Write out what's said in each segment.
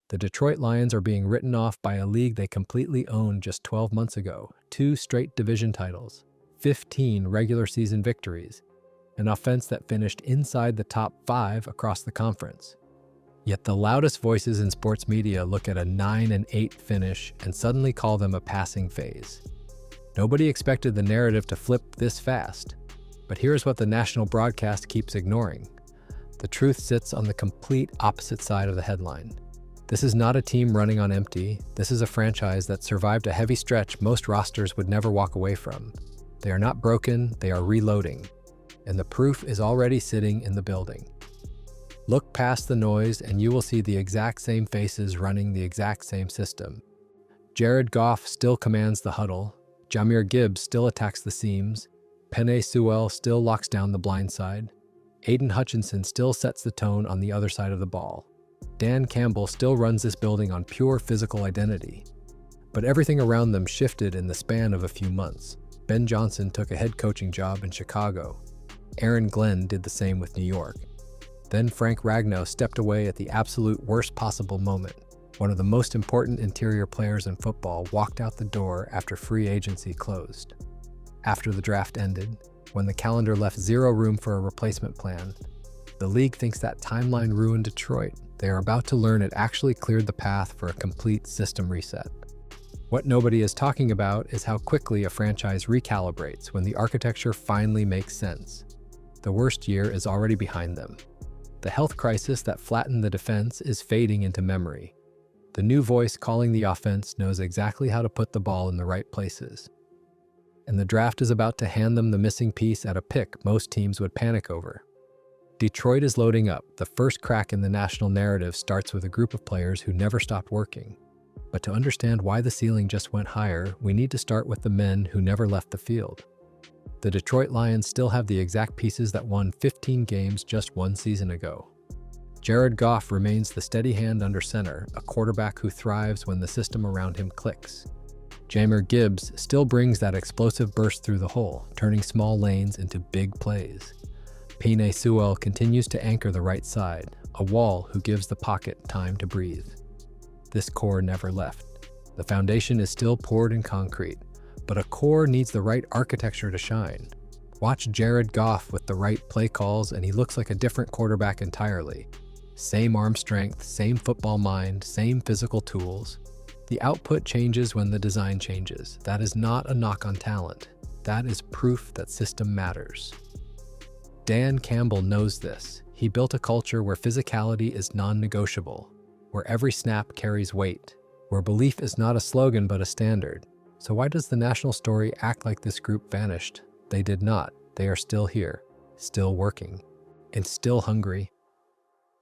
The Detroit Lions are being written off by a league they completely owned just 12 months ago, 2 straight division titles, 15 regular season victories, an offense that finished inside the top 5 across the conference. Yet the loudest voices in sports media look at a 9-8 finish and suddenly call them a passing phase. Nobody expected the narrative to flip this fast, but here's what the national broadcast keeps ignoring. The truth sits on the complete opposite side of the headline. This is not a team running on empty. This is a franchise that survived a heavy stretch most rosters would never walk away from. They are not broken, they are reloading. And the proof is already sitting in the building. Look past the noise and you will see the exact same faces running the exact same system. Jared Goff still commands the huddle. Jahmyr Gibbs still attacks the seams. Penei Sewell still locks down the blind side. Aiden Hutchinson still sets the tone on the other side of the ball. Dan Campbell still runs this building on pure physical identity. But everything around them shifted in the span of a few months. Ben Johnson took a head coaching job in Chicago. Aaron Glenn did the same with New York. Then Frank Ragnow stepped away at the absolute worst possible moment. One of the most important interior players in football walked out the door after free agency closed. After the draft ended, when the calendar left zero room for a replacement plan, the league thinks that timeline ruined Detroit. They are about to learn it actually cleared the path for a complete system reset. What nobody is talking about is how quickly a franchise recalibrates when the architecture finally makes sense. The worst year is already behind them. The health crisis that flattened the defense is fading into memory. The new voice calling the offense knows exactly how to put the ball in the right places. And the draft is about to hand them the missing piece at a pick most teams would panic over. Detroit is loading up. The first crack in the national narrative starts with a group of players who never stopped working. But to understand why the ceiling just went higher, we need to start with the men who never left the field. The Detroit Lions still have the exact pieces that won 15 games just 1 season ago. Jared Goff remains the steady hand under center, a quarterback who thrives when the system around him clicks. Jahmyr Gibbs still brings that explosive burst through the hole, turning small lanes into big plays. Penei Sewell continues to anchor the right side, a wall who gives the pocket time to breathe. This core never left. The foundation is still poured in concrete, but a core needs the right architecture to shine. Watch Jared Goff with the right play calls and he looks like a different quarterback entirely. Same arm strength, same football mind, same physical tools. The output changes when the design changes. That is not a knock on talent. That is proof that system matters. Dan Campbell knows this. He built a culture where physicality is non-negotiable, where every snap carries weight, where belief is not a slogan but a standard. So why does the national story act like this group vanished? They did not. They are still here, still working, and still hungry.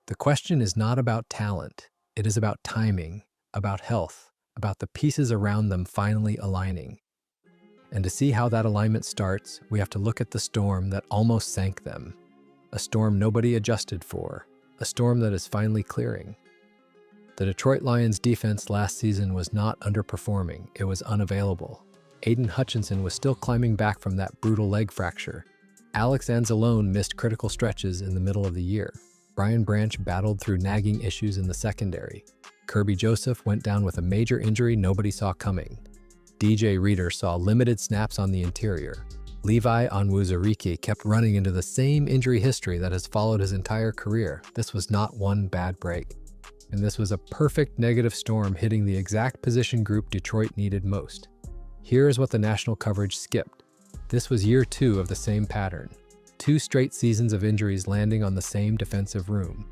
The question is not about talent. It is about timing, about health, about the pieces around them finally aligning. And to see how that alignment starts, we have to look at the storm that almost sank them. A storm nobody adjusted for, a storm that is finally clearing. The Detroit Lions defense last season was not underperforming, it was unavailable. Aiden Hutchinson was still climbing back from that brutal leg fracture. Alex Anzalone missed critical stretches in the middle of the year. Brian Branch battled through nagging issues in the secondary. Kirby Joseph went down with a major injury nobody saw coming. DJ Reader saw limited snaps on the interior. Levi Onwuzurike kept running into the same injury history that has followed his entire career. This was not one bad break. And this was a perfect negative storm hitting the exact position group Detroit needed most. Here is what the national coverage skipped. This was year 2 of the same pattern. 2 straight seasons of injuries landing on the same defensive room.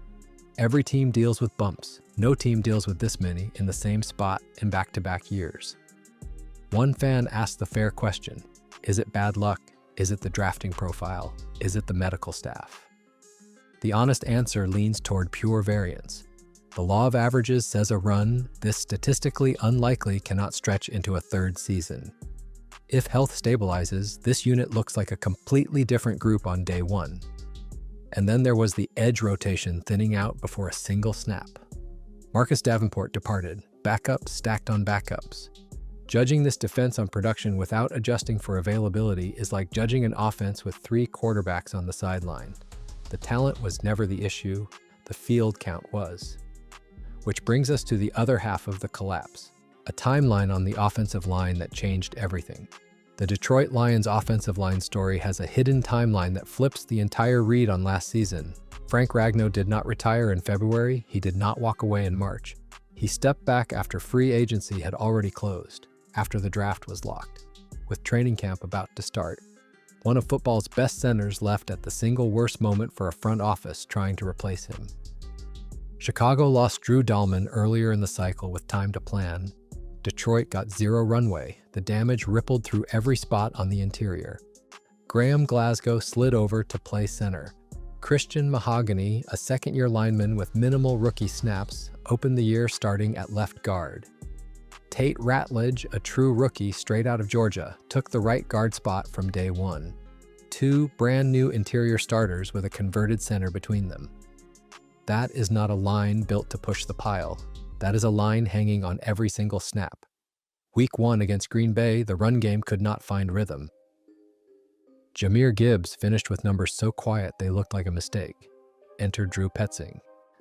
Every team deals with bumps. No team deals with this many in the same spot in back-to-back years. One fan asked the fair question, is it bad luck? Is it the drafting profile? Is it the medical staff? The honest answer leans toward pure variance. The law of averages says a run this statistically unlikely cannot stretch into a 3rd season. If health stabilizes, this unit looks like a completely different group on day 1. And then there was the edge rotation thinning out before a single snap. Marcus Davenport departed, backups stacked on backups. Judging this defense on production without adjusting for availability is like judging an offense with 3 quarterbacks on the sideline. The talent was never the issue, the field count was. Which brings us to the other half of the collapse, a timeline on the offensive line that changed everything. The Detroit Lions offensive line story has a hidden timeline that flips the entire read on last season. Frank Ragnow did not retire in February, he did not walk away in March. He stepped back after free agency had already closed, after the draft was locked, with training camp about to start. One of football's best centers left at the single worst moment for a front office trying to replace him. Chicago lost Drew Dahlman earlier in the cycle with time to plan. Detroit got zero runway. The damage rippled through every spot on the interior. Graham Glasgow slid over to play center. Christian Mahogany, a second-year lineman with minimal rookie snaps, opened the year starting at left guard. Tate Ratledge, a true rookie straight out of Georgia, took the right guard spot from day one. Two brand-new interior starters with a converted center between them. That is not a line built to push the pile. That is a line hanging on every single snap. Week 1 against Green Bay, the run game could not find rhythm. Jahmyr Gibbs finished with numbers so quiet they looked like a mistake. Enter Drew Petzing,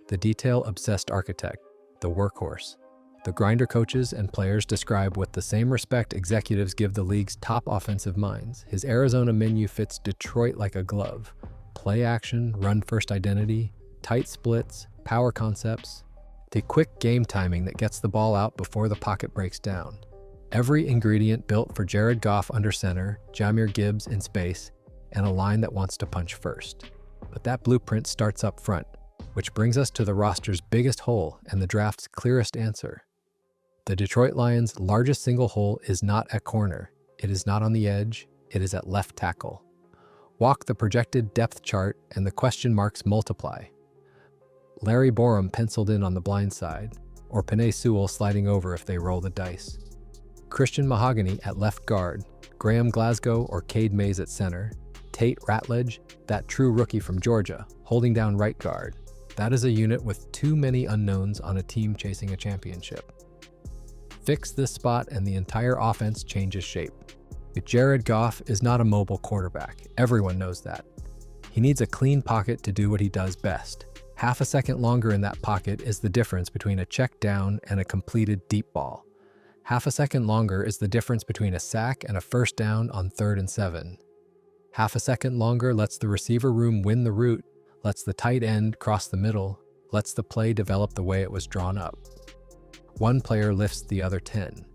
the detail-obsessed architect, the workhorse. The grinder coaches and players describe with the same respect executives give the league's top offensive minds. His Arizona menu fits Detroit like a glove. Play action, run-first identity, tight splits, power concepts, the quick game timing that gets the ball out before the pocket breaks down. Every ingredient built for Jared Goff under center, Jahmyr Gibbs in space, and a line that wants to punch first. But that blueprint starts up front, which brings us to the roster's biggest hole and the draft's clearest answer. The Detroit Lions' largest single hole is not at corner. It is not on the edge. It is at left tackle. Walk the projected depth chart and the question marks multiply. Larry Borum penciled in on the blind side, or Penei Sewell sliding over if they roll the dice. Christian Mahogany at left guard, Graham Glasgow or Cade Mays at center, Tate Ratledge, that true rookie from Georgia, holding down right guard. That is a unit with too many unknowns on a team chasing a championship. Fix this spot and the entire offense changes shape. Jared Goff is not a mobile quarterback. Everyone knows that. He needs a clean pocket to do what he does best. Half a second longer in that pocket is the difference between a check down and a completed deep ball. Half a second longer is the difference between a sack and a first down on 3rd and 7. Half a second longer lets the receiver room win the route, lets the tight end cross the middle, lets the play develop the way it was drawn up. One player lifts the other 10.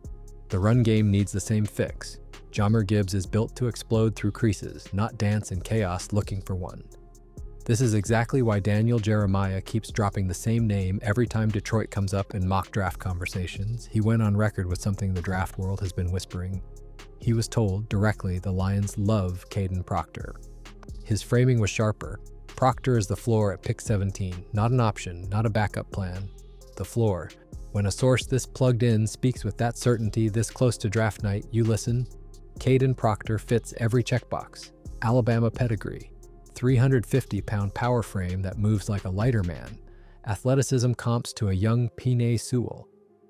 The run game needs the same fix. Jahmyr Gibbs is built to explode through creases, not dance in chaos looking for one. This is exactly why Daniel Jeremiah keeps dropping the same name every time Detroit comes up in mock draft conversations. He went on record with something the draft world has been whispering. He was told directly the Lions love Caden Proctor. His framing was sharper. Proctor is the floor at pick 17, not an option, not a backup plan. The floor. When a source this plugged in speaks with that certainty this close to draft night, you listen. Caden Proctor fits every checkbox. Alabama pedigree. 350-pound power frame that moves like a lighter man. Athleticism comps to a young Penei Sewell.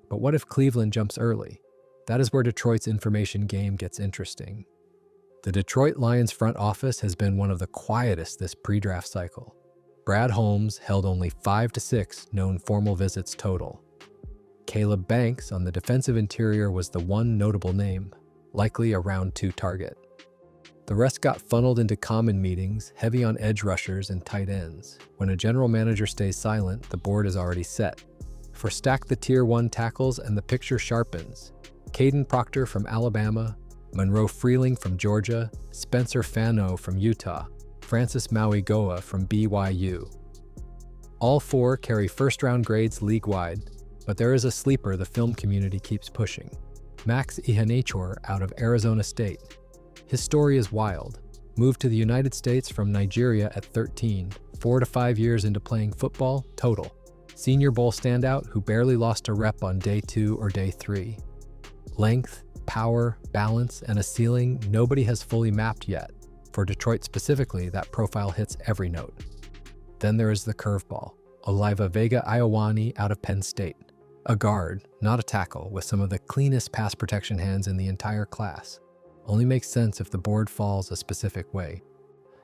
But what if Cleveland jumps early? That is where Detroit's information game gets interesting. The Detroit Lions front office has been one of the quietest this pre-draft cycle. Brad Holmes held only 5 to 6 known formal visits total. Caleb Banks on the defensive interior was the one notable name, likely a round 2 target. The rest got funneled into common meetings, heavy on edge rushers and tight ends. When a general manager stays silent, the board is already set. For stack the tier 1 tackles and the picture sharpens. Caden Proctor from Alabama, Monroe Freeling from Georgia, Spencer Fano from Utah, Francis Maui-Goa from BYU. All 4 carry first-round grades league-wide, but there is a sleeper the film community keeps pushing. Max Ihenachor out of Arizona State. His story is wild. Moved to the United States from Nigeria at 13, 4 to 5 years into playing football, total. Senior Bowl standout who barely lost a rep on day 2 or day 3. Length, power, balance, and a ceiling nobody has fully mapped yet. For Detroit specifically, that profile hits every note. Then there is the curveball. Oliva Vega Iowani out of Penn State. A guard, not a tackle, with some of the cleanest pass protection hands in the entire class. Only makes sense if the board falls a specific way.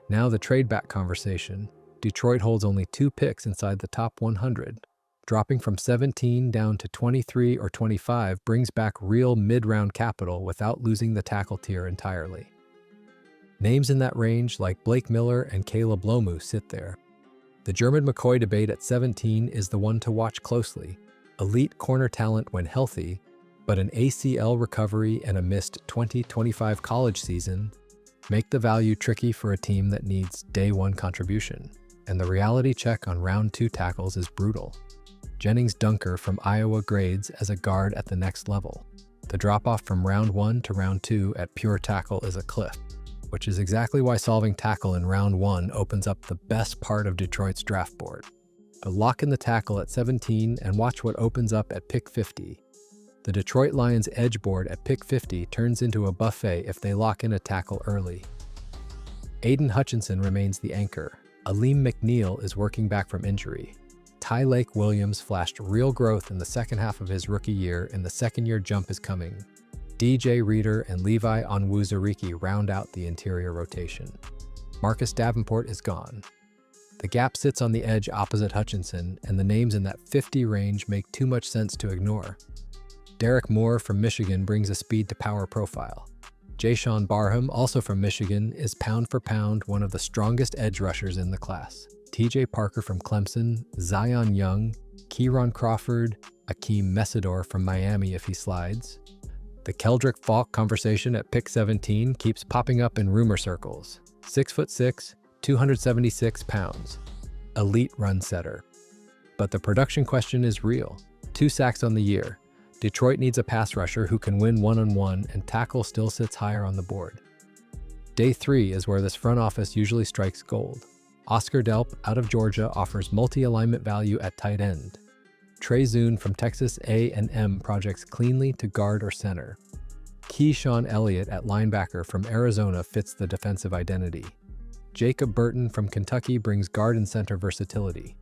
Now the trade back conversation. Detroit holds only 2 picks inside the top 100. Dropping from 17 down to 23 or 25 brings back real mid-round capital without losing the tackle tier entirely. Names in that range like Blake Miller and Caleb Lomu sit there. The German McCoy debate at 17 is the one to watch closely. Elite corner talent when healthy, but an ACL recovery and a missed 2025 college season make the value tricky for a team that needs day one contribution. And the reality check on round 2 tackles is brutal. Jennings Dunker from Iowa grades as a guard at the next level. The drop-off from round 1 to round 2 at pure tackle is a cliff, which is exactly why solving tackle in round 1 opens up the best part of Detroit's draft board. But lock in the tackle at 17 and watch what opens up at pick 50. The Detroit Lions edge board at pick 50 turns into a buffet if they lock in a tackle early. Aiden Hutchinson remains the anchor. Aleem McNeil is working back from injury. Ty Lake Williams flashed real growth in the second half of his rookie year, and the second-year jump is coming. DJ Reader and Levi Onwuzurike round out the interior rotation. Marcus Davenport is gone. The gap sits on the edge opposite Hutchinson, and the names in that 50 range make too much sense to ignore. Derek Moore from Michigan brings a speed-to-power profile. Jayshawn Barham, also from Michigan, is pound for pound one of the strongest edge rushers in the class. TJ Parker from Clemson, Zion Young, Kieran Crawford, Akeem Messidor from Miami if he slides. The Keldrick Falk conversation at pick 17 keeps popping up in rumor circles. 6'6", 276 pounds. Elite run setter. But the production question is real. 2 sacks on the year. Detroit needs a pass rusher who can win one-on-one, and tackle still sits higher on the board. Day 3 is where this front office usually strikes gold. Oscar Delp out of Georgia offers multi-alignment value at tight end. Trey Zune from Texas A&M projects cleanly to guard or center. Keyshawn Elliott at linebacker from Arizona fits the defensive identity. Jacob Burton from Kentucky brings guard and center versatility.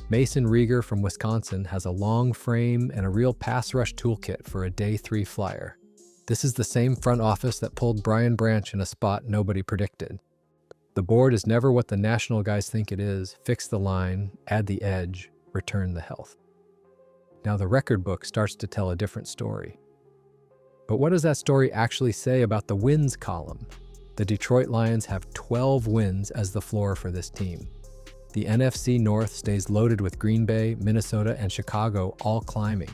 Mason Rieger from Wisconsin has a long frame and a real pass rush toolkit for a day 3 flyer. This is the same front office that pulled Brian Branch in a spot nobody predicted. The board is never what the national guys think it is. Fix the line, add the edge, return the health. Now the record book starts to tell a different story. But what does that story actually say about the wins column? The Detroit Lions have 12 wins as the floor for this team. The NFC North stays loaded with Green Bay, Minnesota, and Chicago all climbing.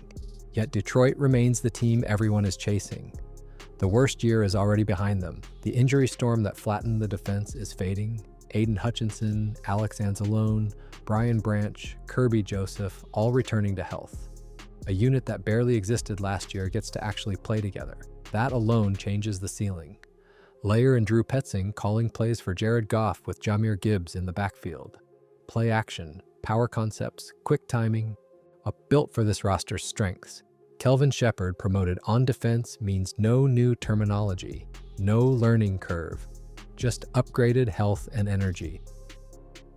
Yet Detroit remains the team everyone is chasing. The worst year is already behind them. The injury storm that flattened the defense is fading. Aiden Hutchinson, Alex Anzalone, Brian Branch, Kirby Joseph, all returning to health. A unit that barely existed last year gets to actually play together. That alone changes the ceiling. Layer and Drew Petzing calling plays for Jared Goff with Jahmyr Gibbs in the backfield. Play action, power concepts, quick timing, built for this roster's strengths. Kelvin Shepard promoted on defense means no new terminology, no learning curve, just upgraded health and energy.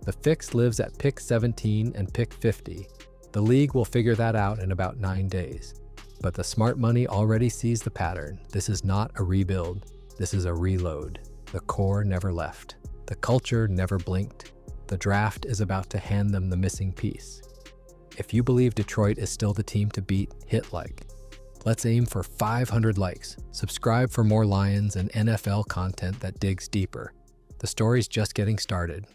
The fix lives at pick 17 and pick 50. The league will figure that out in about 9 days. But the smart money already sees the pattern. This is not a rebuild. This is a reload. The core never left. The culture never blinked. The draft is about to hand them the missing piece. If you believe Detroit is still the team to beat, hit like. Let's aim for 500 likes. Subscribe for more Lions and NFL content that digs deeper. The story's just getting started.